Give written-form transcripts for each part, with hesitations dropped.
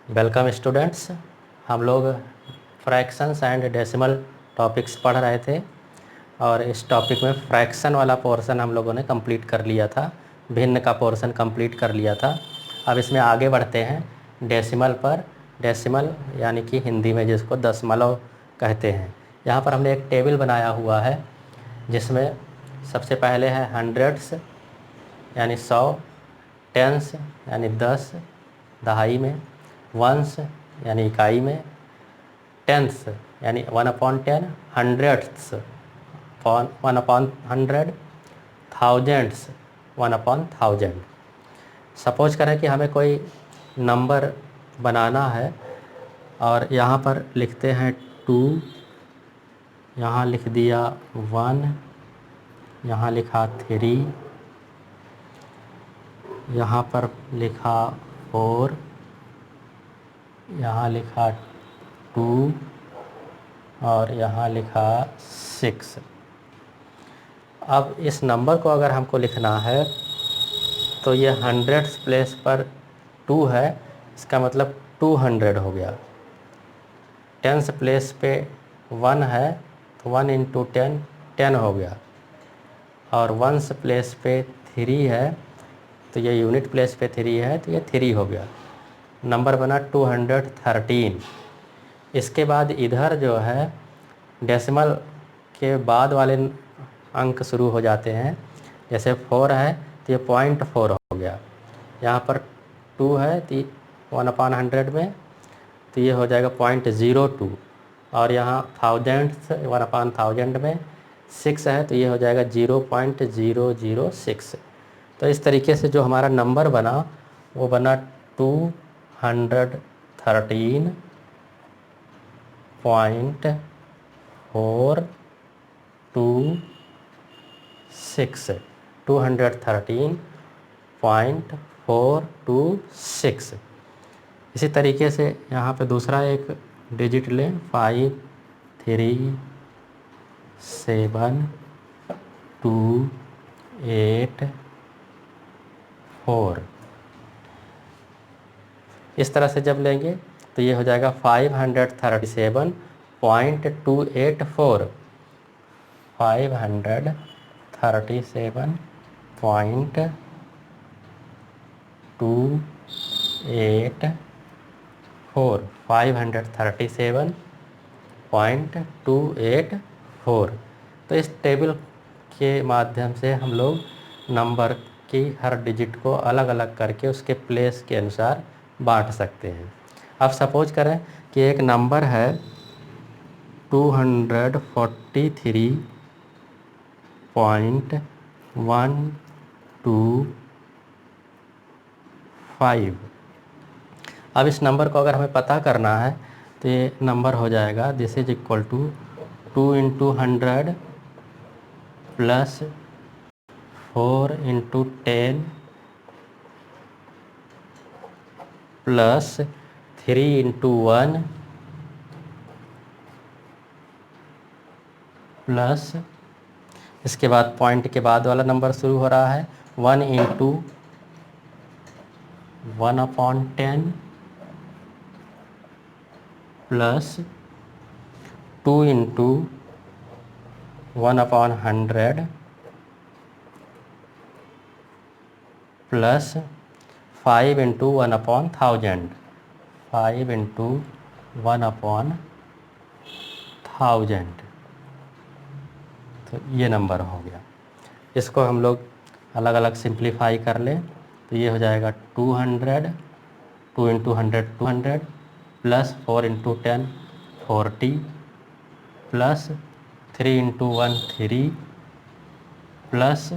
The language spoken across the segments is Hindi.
Welcome students. हम लोग फ्रैक्शंस एंड डेसिमल टॉपिक्स पढ़ रहे थे और इस टॉपिक में फ्रैक्शन वाला पोर्शन हम लोगों ने कंप्लीट कर लिया था, भिन्न का पोर्शन कंप्लीट कर लिया था। अब इसमें आगे बढ़ते हैं डेसिमल पर। डेसिमल यानी कि हिंदी में जिसको दशमलव कहते हैं। यहाँ पर हमने एक टेबल बनाया हुआ है जिसमें सबसे पहले है हंड्रेड्स यानी 100, टेंस यानी 10 दहाई में, वंस यानी इकाई में, टेंस यानी 1/10, हंड्रेड्स 1/100, थाउजेंड्स 1/1000। सपोज करें कि हमें कोई नंबर बनाना है और यहाँ पर लिखते हैं 2, यहाँ लिख दिया 1, यहाँ लिखा 3, यहाँ पर लिखा 4, यहाँ लिखा 2 और यहाँ लिखा 6। अब इस नंबर को अगर हमको लिखना है तो ये हंड्रेड्स प्लेस पर 2 है, इसका मतलब 200 हो गया। टेंस प्लेस पे 1 है तो 1 × 10 10 हो गया। और वंस प्लेस पे 3 है तो ये यूनिट प्लेस पे 3 है तो ये 3 हो गया। नंबर बना 213। इसके बाद इधर जो है डेसिमल के बाद वाले अंक शुरू हो जाते हैं। जैसे 4 है तो ये 0.4 हो गया। यहाँ पर 2 है तो 1/100 में तो ये हो जाएगा 0.02। और यहाँ थाउजेंड्स 1/1000 में 6 है तो ये हो जाएगा 0.006। तो इस तरीके से जो हमारा नंबर बना वो बना 213.426। 213.426। इसी तरीके से यहाँ पे दूसरा एक डिजिट लें, 5 3 7 2 8 4। इस तरह से जब लेंगे तो ये हो जाएगा 537.284। 537.284। तो इस टेबल के माध्यम से हम लोग नंबर की हर डिजिट को अलग अलग करके उसके प्लेस के अनुसार बांट सकते हैं। अब सपोज करें कि एक नंबर है 243.125। अब इस नंबर को अगर हमें पता करना है तो ये नंबर हो जाएगा this is equal to 2 × 100 plus 4 × 10 plus 3 × 1 plus इसके बाद पॉइंट के बाद वाला नंबर शुरू हो रहा है 1 × 1/10 प्लस 2 × 1/100 प्लस 5 × 1/1000। 5 × 1/1000। तो ये नंबर हो गया। इसको हम लोग अलग अलग सिंप्लीफाई कर लें तो ये हो जाएगा 200, 2 × 100 200 प्लस 4 × 10 40 प्लस 3 × 1 3 प्लस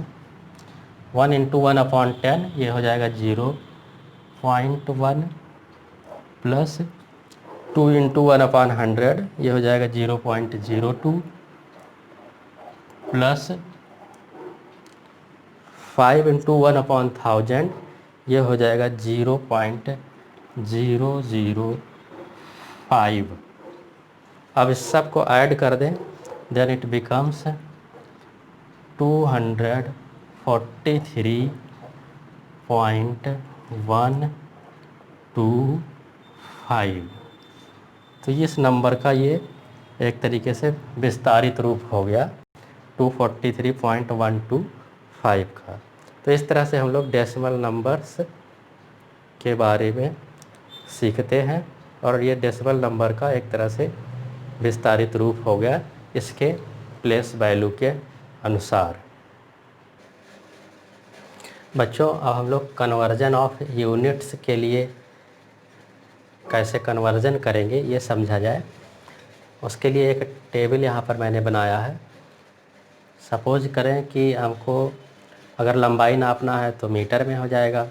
1 × 1/10 ये हो जाएगा 0.1 प्लस 2 × 1/100 ये हो जाएगा 0.02 प्लस 5 × 1/1000 ये हो जाएगा 0.005। अब इस सब को ऐड कर दें देन इट बिकम्स 243.125 5। तो इस नंबर का ये एक तरीके से विस्तारित रूप हो गया 243.125 का। तो इस तरह से हम लोग डेसिमल नंबर्स के बारे में सीखते हैं और ये डेसिमल नंबर का एक तरह से विस्तारित रूप हो गया इसके प्लेस वैल्यू के अनुसार। बच्चों, अब हम लोग कन्वर्जन ऑफ यूनिट्स के लिए कैसे कन्वर्जन करेंगे ये समझा जाए। उसके लिए एक टेबल यहाँ पर मैंने बनाया है। सपोज करें कि हमको अगर लंबाई नापना है तो मीटर में हो जाएगा,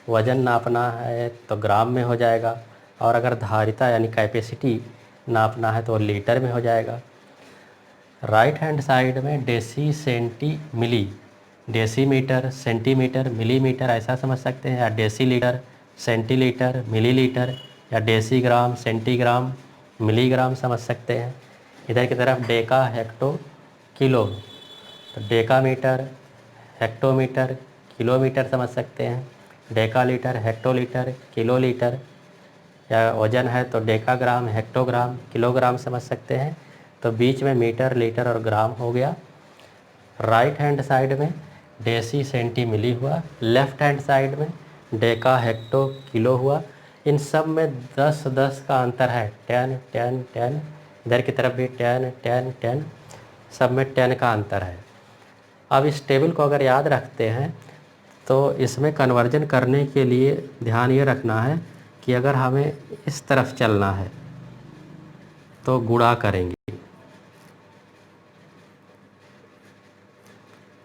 वज़न नापना है तो ग्राम में हो जाएगा, और अगर धारिता यानी कैपेसिटी नापना है तो लीटर में हो जाएगा। राइट हैंड साइड में डेसी, सेंटी, मिली, डेसीमीटर, सेंटीमीटर, मिलीमीटर ऐसा समझ सकते हैं, या डेसीलीटर, सेंटीलीटर, मिलीलीटर, या डेसीग्राम, सेंटीग्राम, मिलीग्राम समझ सकते हैं। इधर की तरफ डेका, हेक्टो, किलो, तो डेकामीटर, हेक्टोमीटर, किलोमीटर समझ सकते हैं। डेकालीटर, हेक्टोलीटर, किलोलीटर, या वज़न है तो डेकाग्राम, हेक्टोग्राम, किलोग्राम समझ सकते हैं। तो बीच में मीटर, लीटर और ग्राम हो गया। राइट हैंड साइड में डेसी, सेंटी, मिली हुआ। लेफ़्ट हैंड साइड में डेका, हेक्टो, किलो हुआ। इन सब में 10-10 का अंतर है, 10 10 10। इधर की तरफ भी 10 10 10, सब में 10 का अंतर है। अब इस टेबल को अगर याद रखते हैं तो इसमें कन्वर्जन करने के लिए ध्यान ये रखना है कि अगर हमें इस तरफ चलना है तो गुणा करेंगे,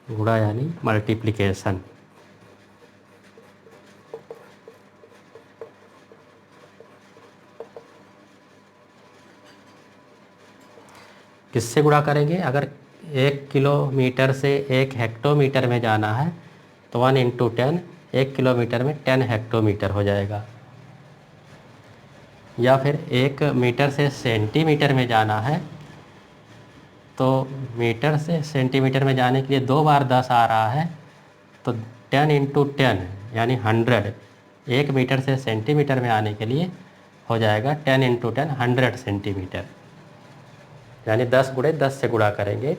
गुणा यानी मल्टीप्लिकेशन। किससे गुणा करेंगे? अगर 1 किलोमीटर से 1 हेक्टोमीटर में जाना है तो 1 × 10, 1 किलोमीटर में 10 हेक्टोमीटर हो जाएगा। या फिर 1 मीटर से सेंटीमीटर में जाना है तो मीटर से सेंटीमीटर में जाने के लिए 2 बार 10 आ रहा है, तो 10 × 10 यानी 100। 1 मीटर से सेंटीमीटर में आने के लिए हो जाएगा 10 × 10 100 सेंटीमीटर, यानी 10 × 10 से गुणा करेंगे।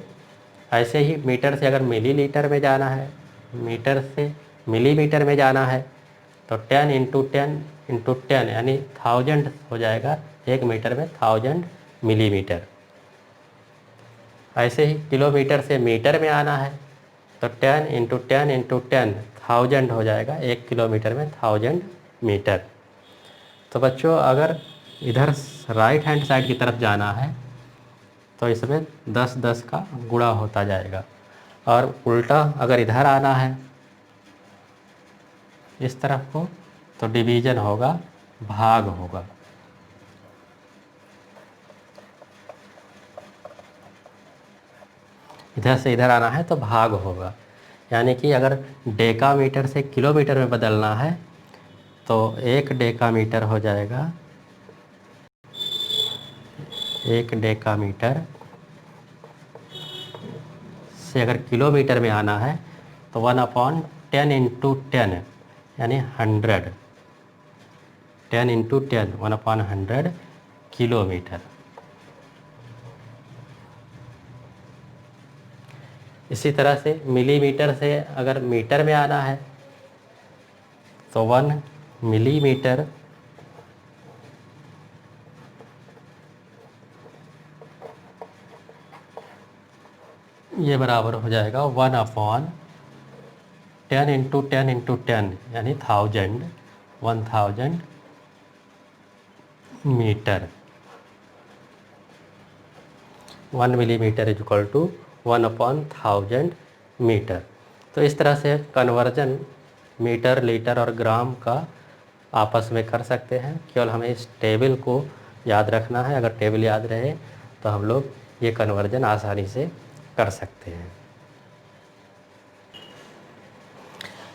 ऐसे ही मीटर से अगर मिलीलीटर में जाना है, मीटर से मिलीमीटर में जाना है तो 10 × 10 × 10 यानी 1000 हो जाएगा। 1 मीटर में 1000 मिलीमीटर। ऐसे ही किलोमीटर से मीटर में आना है तो 10 × 10 × 10 1000 हो जाएगा। 1 किलोमीटर में 1000 मीटर। तो बच्चों, अगर इधर राइट हैंड साइड की तरफ जाना है तो इसमें 10-10 का गुणा होता जाएगा, और उल्टा अगर इधर आना है इस तरफ को तो डिवीज़न होगा, भाग होगा। इधर से इधर आना है तो भाग होगा। यानी कि अगर डेकामीटर से किलोमीटर में बदलना है तो 1 डेकामीटर हो जाएगा, 1 डेकामीटर से अगर किलोमीटर में आना है तो 1/10 × 10 यानी 100, 10 × 10 1/100 किलोमीटर। इसी तरह से मिलीमीटर से अगर मीटर में आना है तो 1 मिलीमीटर ये बराबर हो जाएगा 1/10 × 10 × 10 यानी 1000 मीटर। 1 millimetre = 1/1000 metre. तो इस तरह से कन्वर्जन मीटर, लीटर और ग्राम का आपस में कर सकते हैं। केवल हमें इस टेबल को याद रखना है। अगर टेबल याद रहे तो हम लोग ये कन्वर्जन आसानी से कर सकते हैं।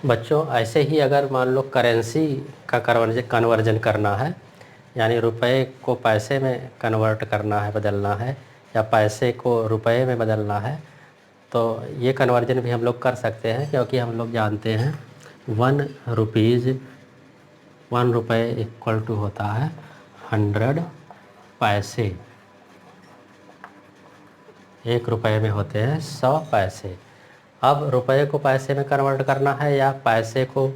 बच्चों, ऐसे ही अगर मान लो करेंसी का कन्वर्जन करना है, यानी रुपए को पैसे में कन्वर्ट करना है, बदलना है, या पैसे को रुपए में बदलना है, तो ये कन्वर्जन भी हम लोग कर सकते हैं। क्योंकि हम लोग जानते हैं 1 रुपये = होता है 100 पैसे, 1 रुपये में होते हैं 100 पैसे। अब रुपये को पैसे में कन्वर्ट करना है या पैसे को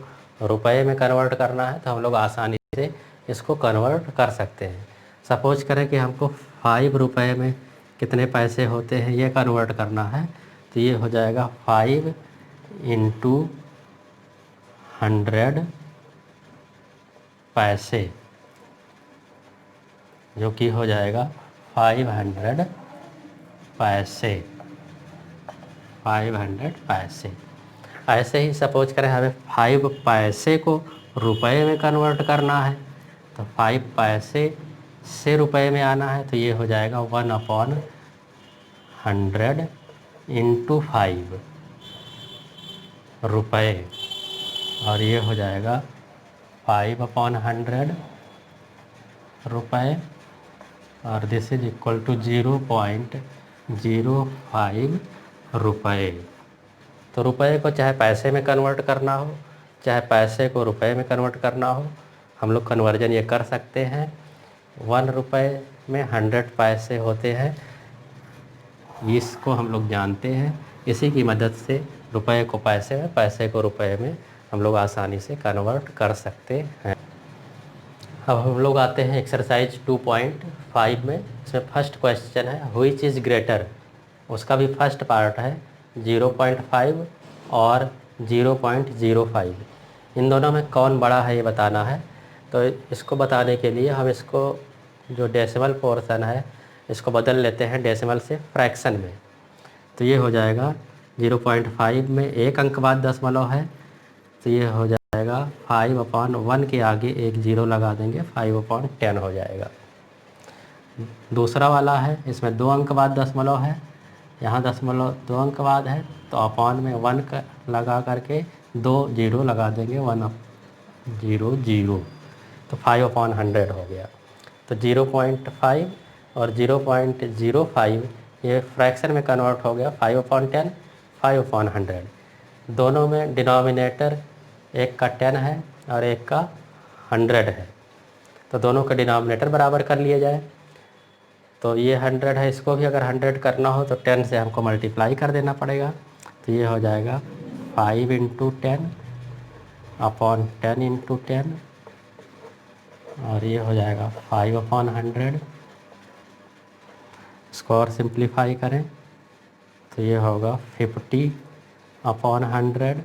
रुपये में कन्वर्ट करना है, तो हम लोग आसानी से इसको कन्वर्ट कर सकते हैं। सपोज करें कि हमको 5 रुपये में कितने पैसे होते हैं ये कन्वर्ट करना है, तो ये हो जाएगा 5 इंटू 100 पैसे, जो कि हो जाएगा 500 पैसे, 500 पैसे। ऐसे ही सपोज करें हमें 5 पैसे को रुपए में कन्वर्ट करना है, तो 5 पैसे से रुपए में आना है, तो ये हो जाएगा 1/100 इंटू 5 रुपये, और ये हो जाएगा 5/100 रुपये, और दिस इज इक्वल टू 0.05 रुपये। तो रुपये को चाहे पैसे में कन्वर्ट करना हो, चाहे पैसे को रुपए में कन्वर्ट करना हो, हम लोग कन्वर्जन ये कर सकते हैं। 1 रुपये में 100 पैसे होते हैं, इसको हम लोग जानते हैं। इसी की मदद से रुपये को पैसे में, पैसे को रुपए में हम लोग आसानी से कन्वर्ट कर सकते हैं। अब हम लोग आते हैं एक्सरसाइज 2.5 में। इसमें फर्स्ट क्वेश्चन है व्हिच इज़ ग्रेटर, उसका भी फर्स्ट पार्ट है 0.5 और 0.05, इन दोनों में कौन बड़ा है ये बताना है। तो इसको बताने के लिए हम इसको जो डेसिमल पोर्शन है इसको बदल लेते हैं डेसिमल से फ्रैक्शन में। तो ये हो जाएगा 0.5 में 1 अंक बाद दशमलव है, तो ये हो जाएगा 5/1 के आगे एक 0 लगा देंगे, 5/10 हो जाएगा। दूसरा वाला है, इसमें 2 अंक बाद दशमलव है, यहाँ दशमलव 2 अंक बाद है, तो अपॉन में 1 लगा करके 2 0 लगा देंगे, 1/0 तो 5/100 हो गया। तो 0.5 और 0.05 ये फ्रैक्शन में कन्वर्ट हो गया, 5/10, 5/100। दोनों में डिनोमिनेटर एक का 10 है और एक का 100 है, तो दोनों का डिनोमिनेटर बराबर कर लिया जाए। तो ये 100 है, इसको भी अगर 100 करना हो तो 10 से हमको मल्टीप्लाई कर देना पड़ेगा, तो ये हो जाएगा 5 इंटू 10 अपॉन 10 इंटू 10, और ये हो जाएगा 5/100। इसको और सिंप्लीफाई करें तो ये होगा 50/100,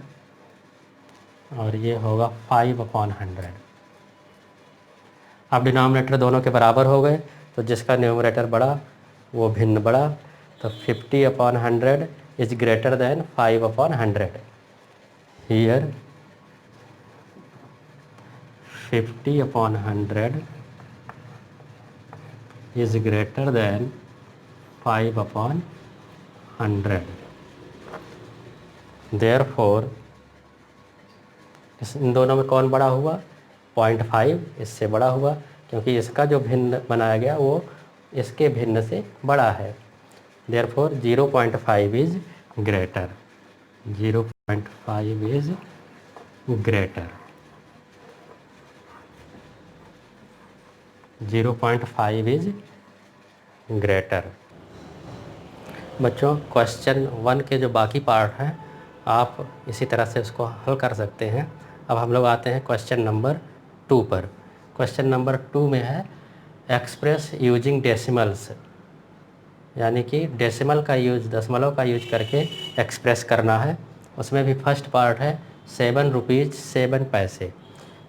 और ये होगा 5/100। अब डिनोमिनेटर दोनों के बराबर हो गए, तो जिसका न्यूमरेटर बड़ा वो भिन्न बड़ा, तो 50/100 is greater than 5/100। Here 50/100 is greater than 5/100। Therefore in दोनों में कौन बड़ा हुआ, 0.5 इससे बड़ा हुआ, क्योंकि इसका जो भिन्न बनाया गया वो इसके भिन्न से बड़ा है। Therefore 0.5 is greater, 0.5 is greater, 0.5 is greater. बच्चों क्वेश्चन 1 के जो बाकी पार्ट हैं आप इसी तरह से उसको हल कर सकते हैं। अब हम लोग आते हैं क्वेश्चन नंबर 2 पर। क्वेश्चन नंबर 2 में है एक्सप्रेस यूजिंग डेसिमल्स, यानी कि डेसिमल का यूज, दशमलव का यूज करके एक्सप्रेस करना है। उसमें भी फर्स्ट पार्ट है 7 रुपीज़ 7 पैसे,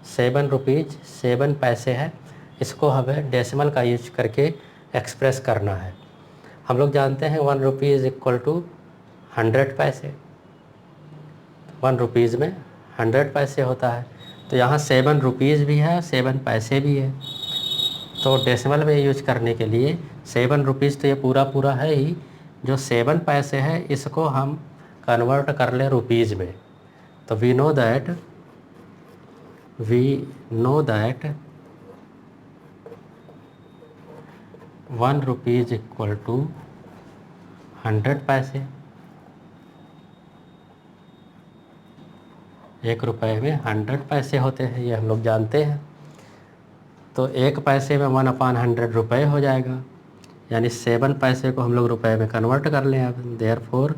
7 रुपीज़ 7 पैसे है, इसको हमें डेसिमल का यूज करके एक्सप्रेस करना है। हम लोग जानते हैं 1 रुपीज़ इक्वल टू 100 पैसे, 1 रुपीज़ में 100 पैसे होता है, तो यहाँ 7 रुपीज़ भी है, 7 पैसे भी है। तो डेसिमल में यूज करने के लिए 7 रुपीज़ तो ये पूरा पूरा है ही, जो 7 पैसे है इसको हम कन्वर्ट कर ले रुपीज़ में। तो we know that 1 rupees equal to 100 पैसे, 1 रुपये में 100 पैसे होते हैं, ये हम लोग जानते हैं। तो 1 पैसे में 1/100 रुपये हो जाएगा, यानी 7 पैसे को हम लोग रुपए में कन्वर्ट कर लें अब। देयरफॉर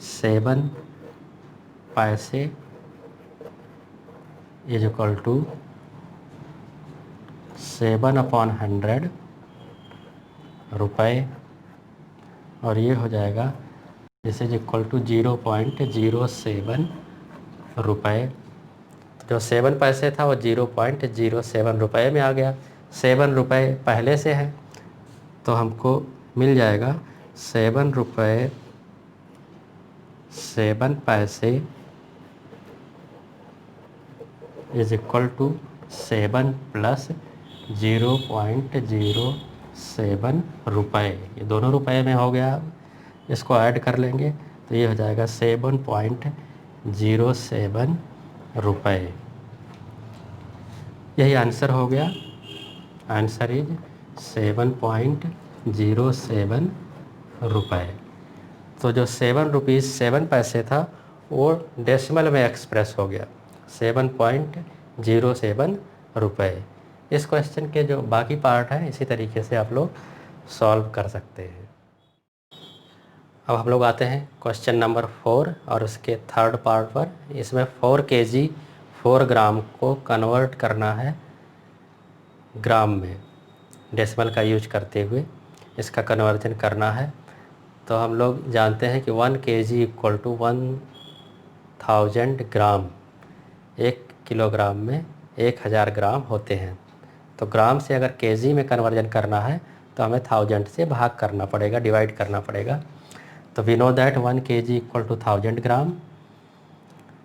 7 पैसे इज इक्वल टू 7/100 रुपये, और ये हो जाएगा दिस इज इक्वल टू 0.07 रुपये। जो 7 पैसे था वो 0.07 रुपये में आ गया। 7 रुपये पहले से है तो हमको मिल जाएगा 7 रुपये 7 पैसे इज इक्वल टू 7 प्लस 0.07 रुपये। ये दोनों रुपए में हो गया। इसको ऐड कर लेंगे तो ये हो जाएगा 7.07 रुपये। यही आंसर हो गया। आंसर इज 7.07 रुपये। तो जो 7 रुपीज़ 7 पैसे था वो डेसिमल में एक्सप्रेस हो गया 7.07 रुपये। इस क्वेश्चन के जो बाकी पार्ट हैं इसी तरीके से आप लोग सॉल्व कर सकते हैं। अब हम लोग आते हैं क्वेश्चन नंबर 4 और उसके थर्ड पार्ट पर। इसमें 4 kg 4 ग्राम को कन्वर्ट करना है ग्राम में, डेसिमल का यूज करते हुए इसका कन्वर्जन करना है। तो हम लोग जानते हैं कि 1 kg equal to 1000 gram. 1 kilogram में 1000 ग्राम होते हैं। तो ग्राम से अगर kg में कन्वर्जन करना है तो हमें 1000 से भाग करना पड़ेगा, डिवाइड करना पड़ेगा। तो we know that 1 kg equal to 1000 gram.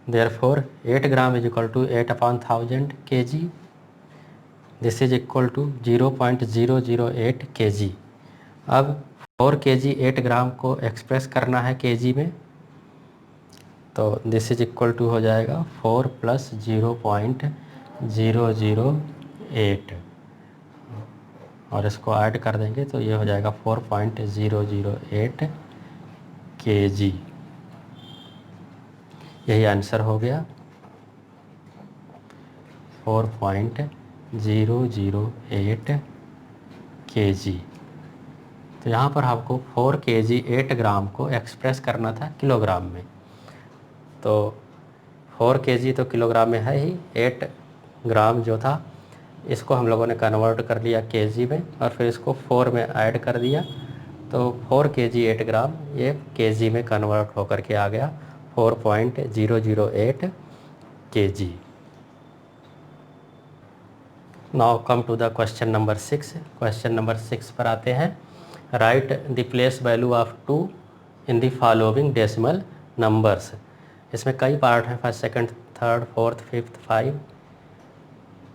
Therefore 8 gram is equal to 8/1000 kg। This is equal to 0.008 kg। अब 4 kg 8 ग्राम को एक्सप्रेस करना है kg में, तो दिस इज इक्वल टू हो जाएगा 4 प्लस 0.008, और इसको ऐड कर देंगे तो ये हो जाएगा 4.008 kg। यही आंसर हो गया 4.008 kg। तो यहाँ पर आपको 4 kg 8 ग्राम को एक्सप्रेस करना था किलोग्राम में। तो 4 kg तो किलोग्राम में है ही, 8 ग्राम जो था इसको हम लोगों ने कन्वर्ट कर लिया kg में और फिर इसको 4 में ऐड कर दिया। तो 4 kg 8 ग्राम ये kg में कन्वर्ट होकर के आ गया 4.008 kg। Now come to the question number 6। Question number 6 पर आते हैं। Write the place value of 2 in the following decimal numbers. इसमें कई पार्ट हैं, first second third fourth fifth 5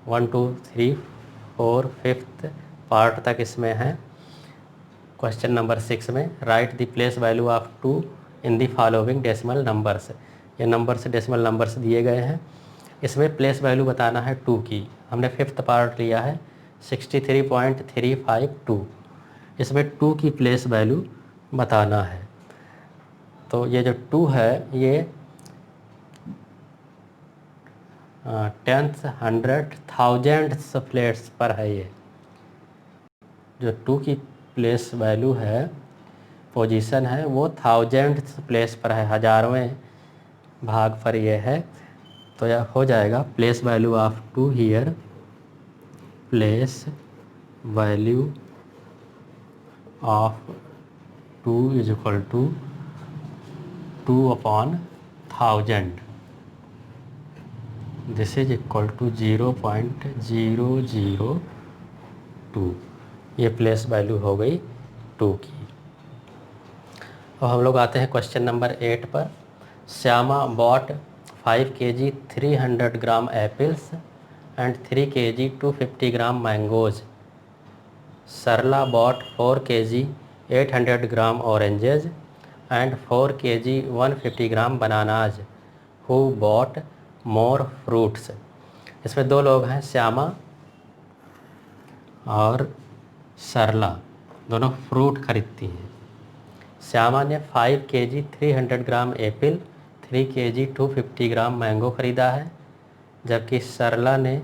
1 2 3 4 5th part तक इसमें है। क्वेश्चन नंबर 6 में write the place value of 2 in the following decimal numbers. ये नंबर्स डेसिमल नंबर्स दिए गए हैं। इसमें प्लेस वैल्यू बताना है 2 की। हमने 5th पार्ट लिया है 63.352। इसमें 2 की प्लेस वैल्यू बताना है। तो ये जो 2 है ये 10th 100th 1000th प्लेस पर है। ये जो 2 की प्लेस वैल्यू है, पोजीशन है, वो 1000th प्लेस पर है, 1000वें भाग पर ये है। तो यह हो जाएगा place value of 2 here, place value of 2 is equal to 2/1000। This is equal to 0.002। ये प्लेस वैल्यू हो गई 2 की। अब हम लोग आते हैं क्वेश्चन नंबर 8 पर। Shyama bought 5 kg 300 gram apples and 3 kg 250 gram mangoes. Sarla bought 4 kg 800 gram oranges and 4 kg 150 gram bananas. Who bought more fruits. इसमें 2 लोग हैं, श्यामा और सरला, दोनों फ्रूट खरीदती हैं। श्यामा ने 5 kg 300 ग्राम एप्पल, 3 kg 250 ग्राम मैंगो ख़रीदा है, जबकि सरला ने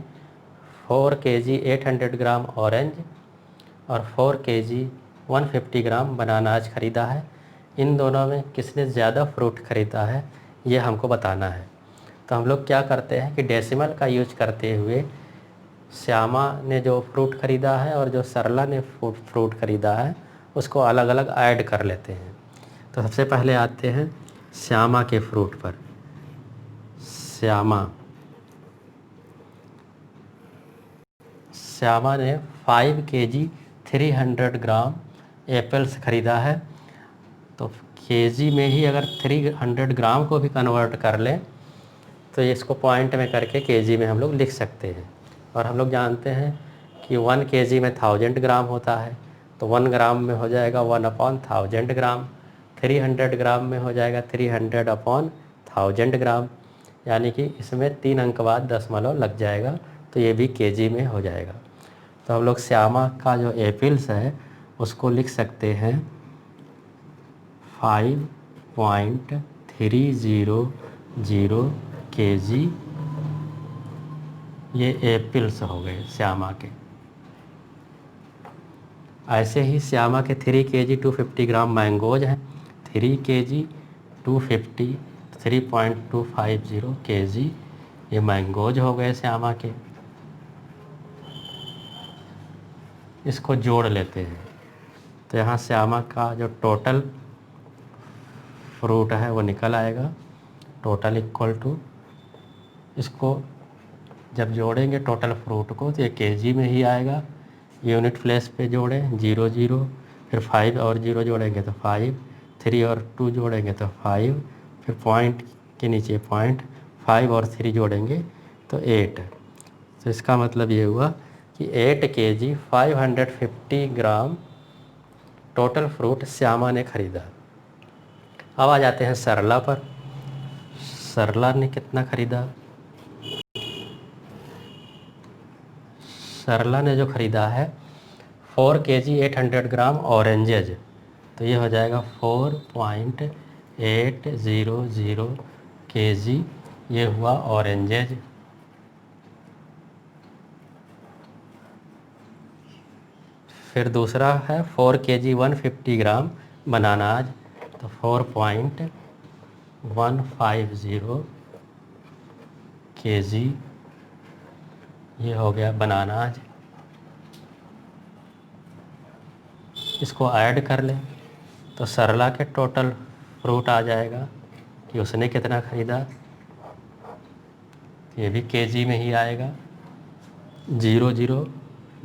4 kg 800 ग्राम ऑरेंज और 4 kg 150 ग्राम बनानाज ख़रीदा है। इन दोनों में किसने ज़्यादा फ्रूट ख़रीदा है ये हमको बताना है। तो हम लोग क्या करते हैं कि डेसिमल का यूज करते हुए श्यामा ने जो फ्रूट ख़रीदा है और जो सरला ने फ्रूट ख़रीदा है उसको अलग अलग ऐड कर लेते हैं। तो सबसे पहले आते हैं श्यामा के फ्रूट पर। श्यामा ने 5 kg 300 ग्राम एप्पल्स ख़रीदा है। तो केजी में ही अगर 300 ग्राम को भी कन्वर्ट कर लें तो इसको पॉइंट में करके केजी में हम लोग लिख सकते हैं। और हम लोग जानते हैं कि 1 kg में 1000 ग्राम होता है, तो 1 ग्राम में हो जाएगा 1/1000 ग्राम। 300 ग्राम में हो जाएगा 300/1000 ग्राम, यानी कि इसमें 3 अंक बाद दशमलव लग जाएगा, तो ये भी केजी में हो जाएगा। तो हम लोग श्यामा का जो एप्पल्स है उसको लिख सकते हैं 5.300 kg। ये एप्पल्स हो गए श्यामा के। ऐसे ही श्यामा के 3 kg 250 ग्राम मैंगोज हैं। 3 kg 250 3.250 kg ये मैंगोज हो गए श्यामा के। इसको जोड़ लेते हैं तो यहाँ श्यामा का जो टोटल फ्रूट है वो निकल आएगा। टोटल इक्वल टू, इसको जब जोड़ेंगे टोटल फ्रूट को तो ये केजी में ही आएगा। यूनिट प्लेस पे जोड़ें 0 0, फिर 5 और 0 जोड़ेंगे तो 5, 3 और 2 जोड़ेंगे तो 5, फिर पॉइंट के नीचे पॉइंट, 5 और 3 जोड़ेंगे तो 8। तो इसका मतलब ये हुआ कि 8 kg 550 ग्राम टोटल फ्रूट श्यामा ने ख़रीदा। अब आ जाते हैं सरला पर। सरला ने कितना ख़रीदा? सरला ने जो ख़रीदा है 4 kg 800 ग्राम ऑरेंजेज, तो ये हो जाएगा 4.800 kg ये हुआ ऑरेंजेज। फिर दूसरा है 4 kg 150 ग्राम बनानाज, तो 4.150 kg ये हो गया बनानाज। इसको ऐड कर लें तो सरला के टोटल फ्रूट आ जाएगा कि उसने कितना ख़रीदा। ये भी केजी में ही आएगा। 0 0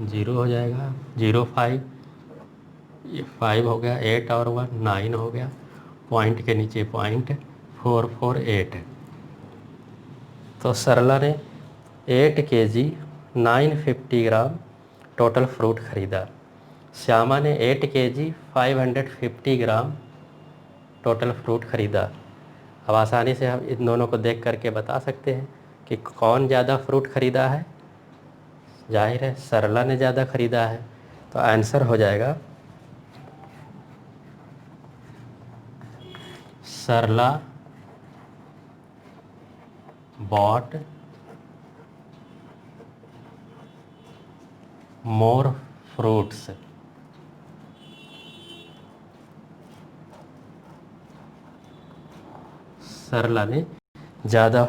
0 हो जाएगा, 0 5, ये 5 हो गया, 8 और 1 9 हो गया, पॉइंट के नीचे पॉइंट, 4 4 8। तो सरला ने 8 kg 950 ग्राम टोटल फ्रूट ख़रीदा। श्यामा ने 8 kg 550 ग्राम टोटल फ्रूट ख़रीदा। अब आसानी से हम इन दोनों को देख करके बता सकते हैं कि कौन ज़्यादा फ्रूट ख़रीदा है। जाहिर है सरला ने ज़्यादा ख़रीदा है, तो आंसर हो जाएगा सरला बॉट मोर फ्रूट्स। सरला ने ज़्यादा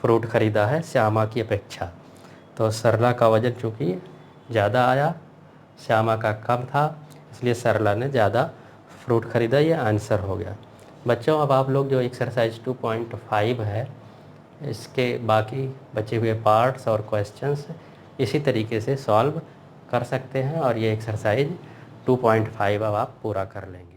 फ्रूट ख़रीदा है श्यामा की अपेक्षा। तो सरला का वज़न चूँकि ज़्यादा आया, श्यामा का कम था, इसलिए सरला ने ज़्यादा फ्रूट ख़रीदा। ये आंसर हो गया। बच्चों अब आप लोग जो एक्सरसाइज 2.5 है इसके बाकी बचे हुए पार्ट्स और क्वेश्चंस इसी तरीके से सॉल्व कर सकते हैं और ये एक्सरसाइज 2.5 अब आप पूरा कर लेंगे।